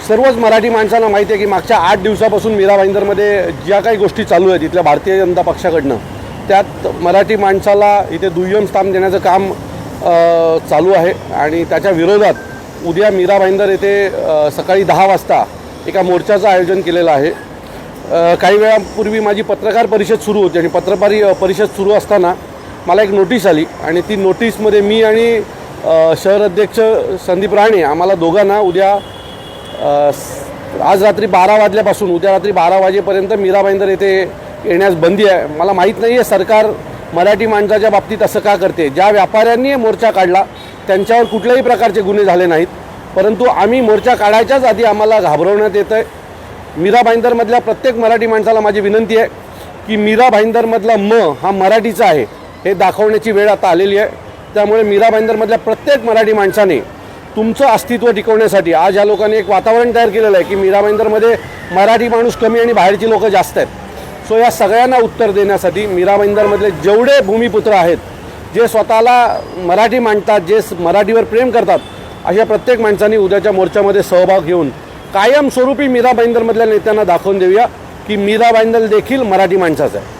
सर्वच मराठी माणसांना माहिती आहे की मागच्या 8 दिवसापासून मीरा भाईंदरमध्ये ज्या काही गोष्टी चालू आहेत इथल्या भारतीय जनता पक्षाकडनं, त्यात मराठी माणसाला इथे दुय्यम स्थान देण्याचं काम चालू आहे आणि त्याच्या विरोधात उद्या मीरा भाईंदर येथे सकाळी 10 वाजता एका मोर्चाचं आयोजन केलेलं आहे। काही वेळापूर्वी माझी पत्रकार परिषद सुरू होती आणि पत्रकार परिषद सुरू असताना मला एक नोटीस आली आणि ती नोटीसमध्ये मी आणि शहर अध्यक्ष संदीप राणे आम्हाला दोघांना उद्या आज रात्री 12 वाजल्यापासून उद्या रात्री 12 वाजेपर्यंत मीरा भाईंदर येथे येण्यास बंदी आहे। मला माहीत नाही आहे सरकार मराठी माणसाच्या बाबतीत असं का करते। ज्या व्यापाऱ्यांनी मोर्चा काढला त्यांच्यावर कुठल्याही प्रकारचे गुन्हे झाले नाहीत, परंतु आम्ही मोर्चा काढायच्याच आधी आम्हाला घाबरवण्यात येतं आहे। मीरा भाईंदरमधल्या प्रत्येक मराठी माणसाला माझी विनंती आहे की मीरा भाईंदरमधला म हा मराठीचा आहे हे दाखवण्याची वेळ आता आलेली आहे। त्यामुळे मीरा भाईंदरमधल्या प्रत्येक मराठी माणसाने तुमचं अस्तित्व टिकवण्यासाठी आज ह्या लोकांनी एक वातावरण तयार केलेलं आहे की मीरा भाईंदरमध्ये मराठी माणूस कमी आणि बाहेरची लोक जास्त आहेत। सो या सगळ्यांना उत्तर देण्यासाठी मीरा भाईंदरमधले जेवढे भूमिपुत्र आहेत, जे स्वतःला मराठी मांडतात, जे मराठीवर प्रेम करतात, अशा प्रत्येक माणसांनी उद्याच्या मोर्चामध्ये सहभाग घेऊन कायमस्वरूपी मीरा भाईंदरमधल्या नेत्यांना दाखवून देऊया की मीरा भाईंदर देखील मराठी माणसाचं आहे।